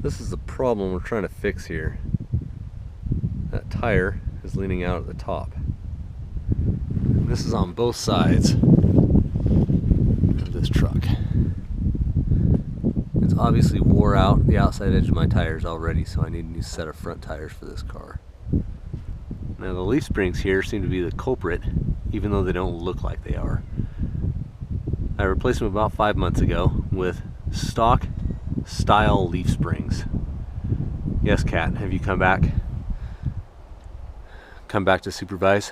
This is the problem we're trying to fix here. That tire is leaning out at the top. This is on both sides of this truck. It's obviously wore out the outside edge of my tires already, so I need a new set of front tires for this car. Now the leaf springs here seem to be the culprit, even though they don't look like they are. I replaced them about 5 months ago with stock style leaf springs. Yes, Kat, have you come back? Come back to supervise?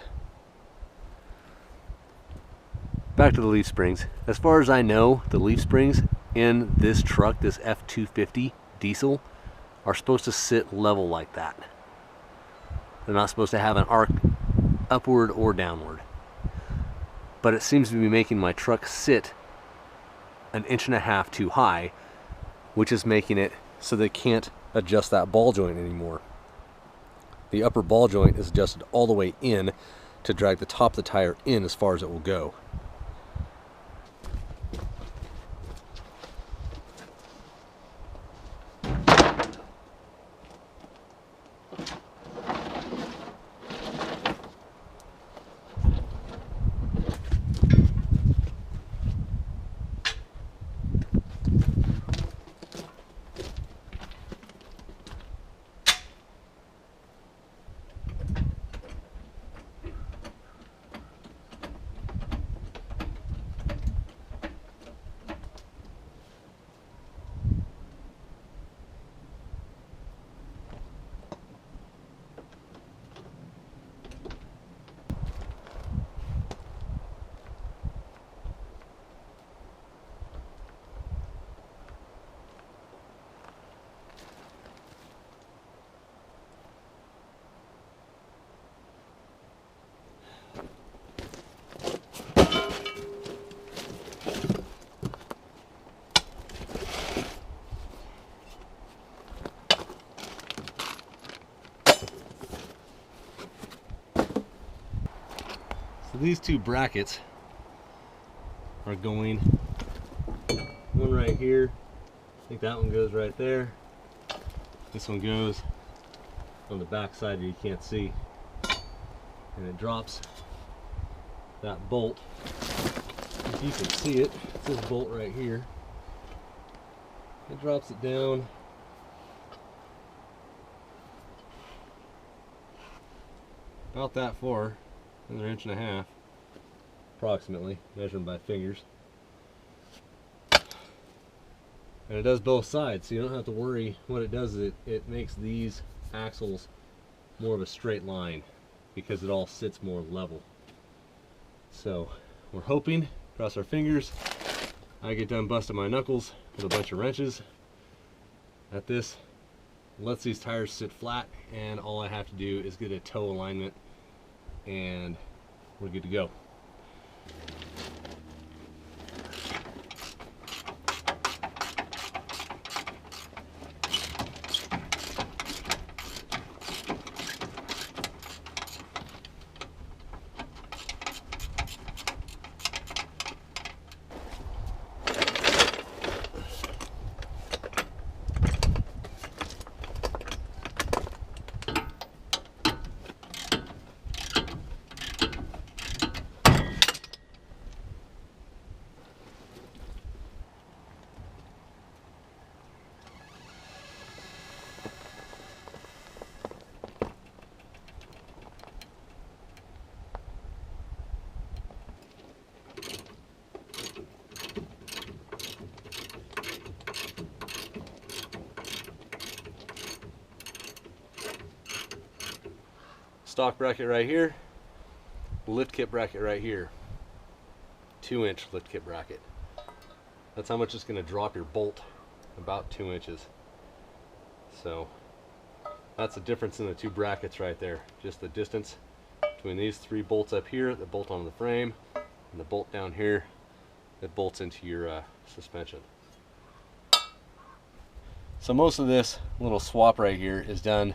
Back to the leaf springs. As far as I know, the leaf springs in this truck, this F-250 diesel, are supposed to sit level like that. They're not supposed to have an arc upward or downward. But it seems to be making my truck sit 1.5 inches too high, which is making it so they can't adjust that ball joint anymore. The upper ball joint is adjusted all the way in to drag the top of the tire in as far as it will go. So these two brackets are going, one right here, I think that one goes right there. This one goes on the back side that you can't see. And it drops that bolt. If you can see it, it's this bolt right here. It drops it down about that far, another 1.5 inches, approximately, measuring by fingers. And it does both sides, so you don't have to worry. What it does is it makes these axles more of a straight line because it all sits more level. So we're hoping, cross our fingers, I get done busting my knuckles with a bunch of wrenches at this. Lets these tires sit flat, and all I have to do is get a toe alignment and we're good to go. Stock bracket right here, lift kit bracket right here, 2-inch lift kit bracket. That's how much it's going to drop your bolt, about 2 inches. So that's the difference in the two brackets right there, just the distance between these 3 bolts up here that bolt onto the frame and the bolt down here that bolts into your suspension. So most of this little swap right here is done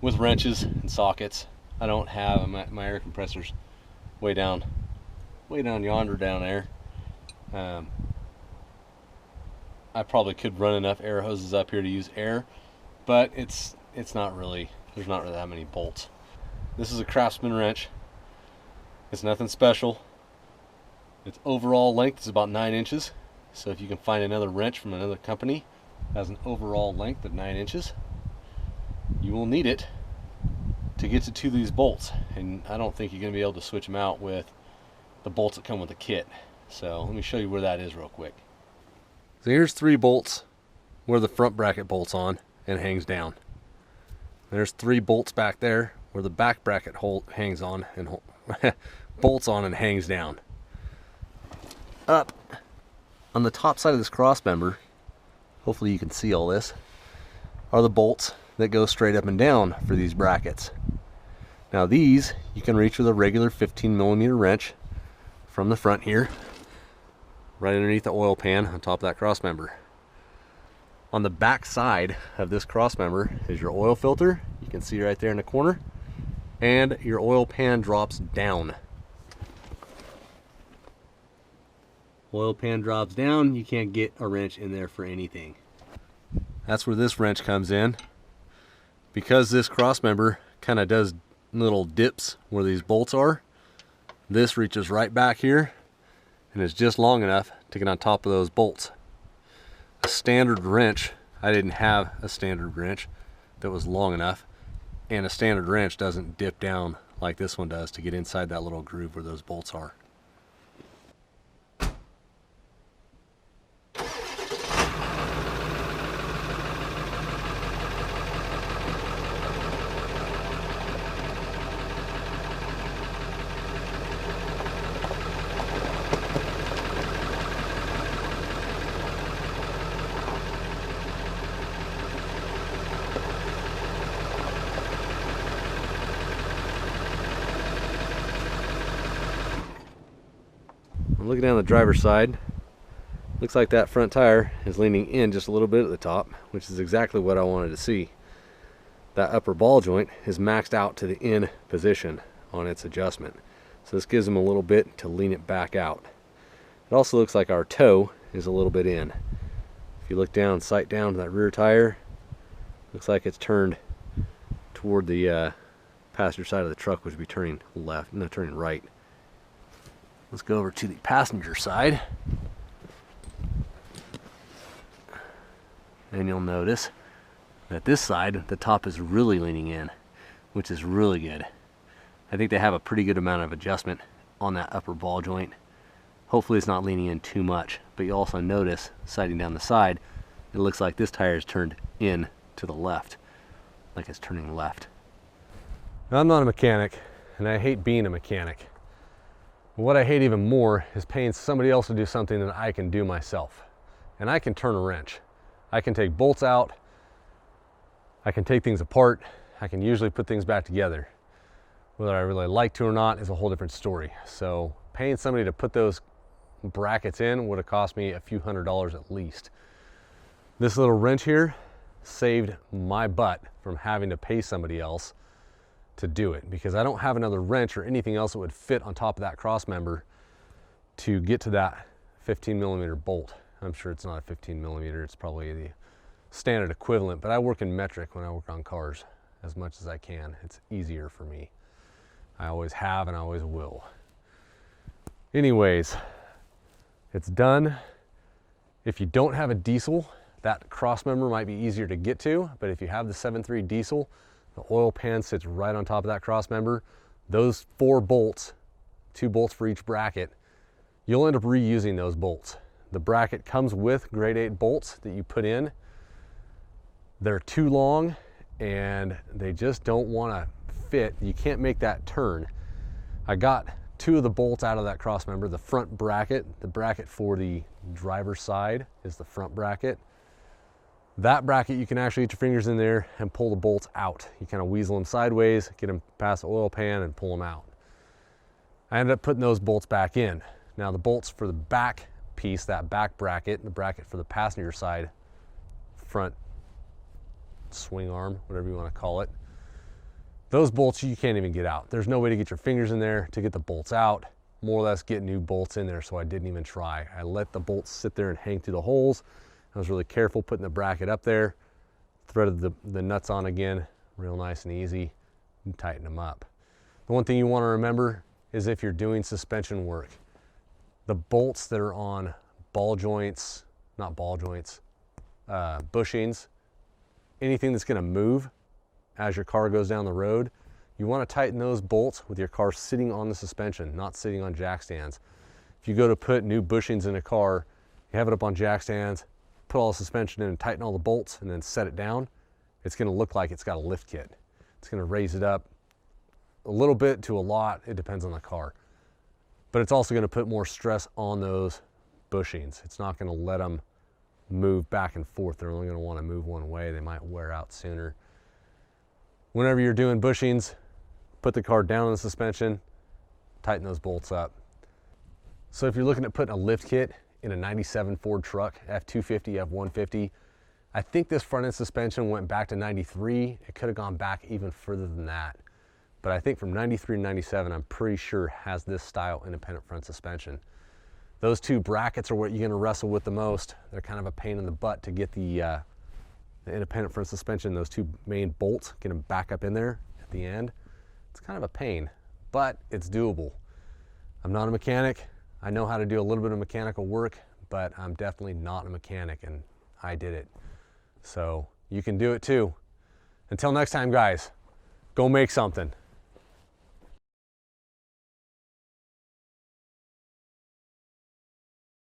with wrenches and sockets. I don't have my air compressors way down yonder down there. I probably could run enough air hoses up here to use air, but it's not really, there's not really that many bolts. This is a Craftsman wrench. It's nothing special. Its overall length is about 9 inches. So if you can find another wrench from another company that has an overall length of 9 inches, you will need it to get to these bolts. And I don't think you're going to be able to switch them out with the bolts that come with the kit. So let me show you where that is real quick. So here's 3 bolts where the front bracket bolts on and hangs down. There's 3 bolts back there where the back bracket hangs on and bolts on and hangs down. Up on the top side of this cross member, hopefully you can see all this, are the bolts that go straight up and down for these brackets. Now these you can reach with a regular 15mm wrench from the front here, right underneath the oil pan on top of that cross member. On the back side of this cross member is your oil filter. You can see right there in the corner, and your oil pan drops down. Oil pan drops down, you can't get a wrench in there for anything. That's where this wrench comes in. Because this cross member kind of does little dips where these bolts are, this reaches right back here and is just long enough to get on top of those bolts. A standard wrench, I didn't have a standard wrench that was long enough, and a standard wrench doesn't dip down like this one does to get inside that little groove where those bolts are. Looking down the driver's side, looks like that front tire is leaning in just a little bit at the top, which is exactly what I wanted to see. That upper ball joint is maxed out to the in position on its adjustment, so this gives them a little bit to lean it back out. It also looks like our toe is a little bit in. If you look down, sight down to that rear tire, looks like it's turned toward the passenger side of the truck, which would be turning left, no, turning right. Let's go over to the passenger side, and you'll notice that this side, the top is really leaning in, which is really good. I think they have a pretty good amount of adjustment on that upper ball joint. Hopefully it's not leaning in too much, but you also notice, sighting down the side, it looks like this tire is turned in to the left, like it's turning left. Now, I'm not a mechanic, and I hate being a mechanic. What I hate even more is paying somebody else to do something that I can do myself. And I can turn a wrench. I can take bolts out. I can take things apart. I can usually put things back together. Whether I really like to or not is a whole different story. So paying somebody to put those brackets in would have cost me a few $100s at least. This little wrench here saved my butt from having to pay somebody else to do it, because I don't have another wrench or anything else that would fit on top of that cross member to get to that 15mm bolt. I'm sure it's not a 15mm, it's probably the standard equivalent, but I work in metric when I work on cars as much as I can. It's easier for me. I always have and I always will. Anyways, it's done. If you don't have a diesel, that cross member might be easier to get to, but if you have the 7.3 diesel, the oil pan sits right on top of that cross member. Those 4 bolts, 2 bolts for each bracket, you'll end up reusing those bolts. The bracket comes with grade 8 bolts that you put in. They're too long and they just don't want to fit. You can't make that turn. I got 2 of the bolts out of that cross member. The front bracket, the bracket for the driver's side is the front bracket. That bracket, you can actually get your fingers in there and pull the bolts out. You kind of weasel them sideways, get them past the oil pan and pull them out. I ended up putting those bolts back in. Now the bolts for the back piece, that back bracket, the bracket for the passenger side, front swing arm, whatever you want to call it, those bolts you can't even get out. There's no way to get your fingers in there to get the bolts out, more or less get new bolts in there, so I didn't even try. I let the bolts sit there and hang through the holes I was really careful putting the bracket up there, threaded the nuts on again, real nice and easy, and tighten them up. The one thing you want to remember is if you're doing suspension work, the bolts that are on ball joints, not ball joints, bushings, anything that's going to move as your car goes down the road, you want to tighten those bolts with your car sitting on the suspension, not sitting on jack stands. If you go to put new bushings in a car, you have it up on jack stands, put all the suspension in and tighten all the bolts and then set it down, it's going to look like it's got a lift kit. It's going to raise it up a little bit to a lot, it depends on the car. But it's also going to put more stress on those bushings. It's not going to let them move back and forth. They're only going to want to move one way. They might wear out sooner. Whenever you're doing bushings, put the car down on the suspension, tighten those bolts up. So if you're looking at putting a lift kit in a 97 Ford truck, F-250, F-150, I think this front end suspension went back to 93. It could have gone back even further than that. But I think from 93 to 97, I'm pretty sure has this style independent front suspension. Those two brackets are what you're gonna wrestle with the most. They're kind of a pain in the butt to get the independent front suspension, those two main bolts, get them back up in there at the end. It's kind of a pain, but it's doable. I'm not a mechanic. I know how to do a little bit of mechanical work, but I'm definitely not a mechanic, and I did it. So you can do it too. Until next time, guys, go make something.